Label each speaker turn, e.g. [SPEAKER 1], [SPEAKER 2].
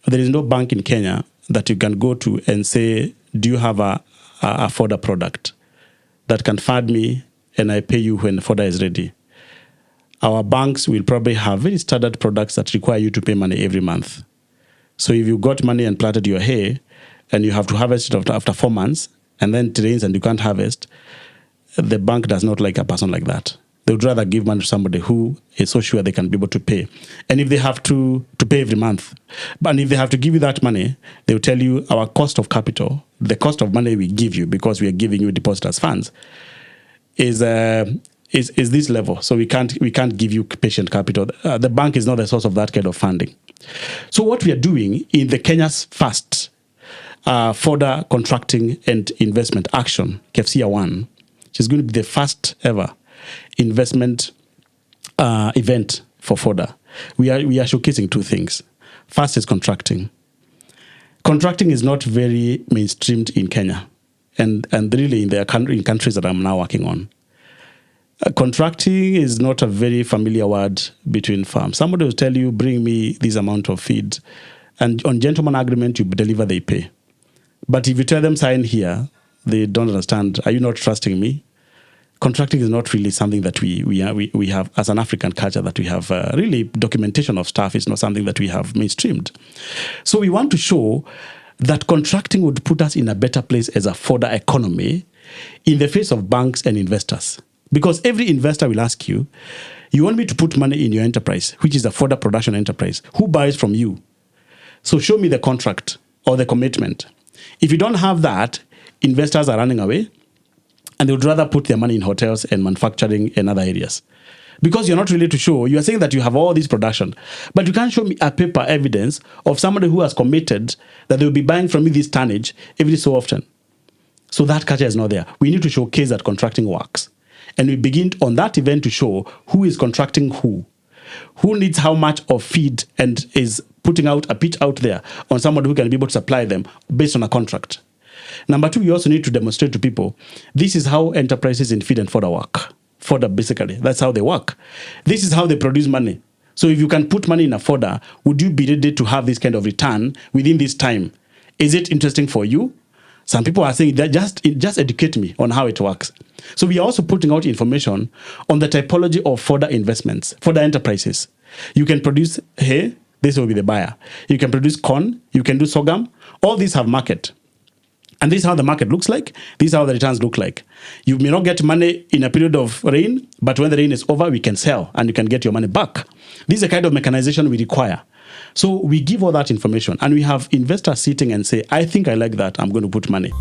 [SPEAKER 1] there is no bank in Kenya that you can go to and say, do you have a Fodder product that can fund me and I pay you when Fodder is ready? Our banks will probably have very standard products that require you to pay money every month. So if you got money and planted your hay and you have to harvest it after 4 months and then it rains and you can't harvest, the bank does not like a person like that. They would rather give money to somebody who is so sure they can be able to pay. And if they have to pay every month, but if they have to give you that money, they will tell you our cost of capital, the cost of money we give you because we are giving you depositors funds, is this level. So we can't give you patient capital. The bank is not the source of that kind of funding. So what we are doing in the Kenya's first Fodder contracting and investment action, KFCA 1, which is going to be the first ever investment event for Fodder, we are showcasing two things. First is contracting. Contracting is not very mainstreamed in Kenya, and really in countries that I'm now working on. Contracting is not a very familiar word between farms. Somebody will tell you, bring me this amount of feed, and on gentleman agreement, you deliver, they pay. But if you tell them sign here, they don't understand. Are you not trusting me? Contracting is not really something that we have as an African culture, that we have really documentation of stuff. It's not something that we have mainstreamed. So we want to show that contracting would put us in a better place as a Fodder economy in the face of banks and investors. Because every investor will ask you, you want me to put money in your enterprise, which is a Fodder production enterprise. Who buys from you? So show me the contract or the commitment. If you don't have that, investors are running away, and they would rather put their money in hotels and manufacturing and other areas. Because you're not really to show, you are saying that you have all this production, but you can't show me a paper evidence of somebody who has committed that they will be buying from me this tonnage every so often. So that culture is not there. We need to showcase that contracting works. And we begin on that event to show who is contracting who needs how much of feed, and is putting out a pitch out there on somebody who can be able to supply them based on a contract. Number two, you also need to demonstrate to people, this is how enterprises in feed and fodder work. Fodder, basically, that's how they work. This is how they produce money. So if you can put money in a fodder, would you be ready to have this kind of return within this time? Is it interesting for you? Some people are saying that just educate me on how it works. So we are also putting out information on the typology of fodder investments, fodder enterprises. You can produce hay, this will be the buyer. You can produce corn, you can do sorghum. All these have market. And this is how the market looks like. This is how the returns look like. You may not get money in a period of rain, but when the rain is over, we can sell and you can get your money back. This is the kind of mechanization we require. So we give all that information, and we have investors sitting and say, I think I like that, I'm going to put money.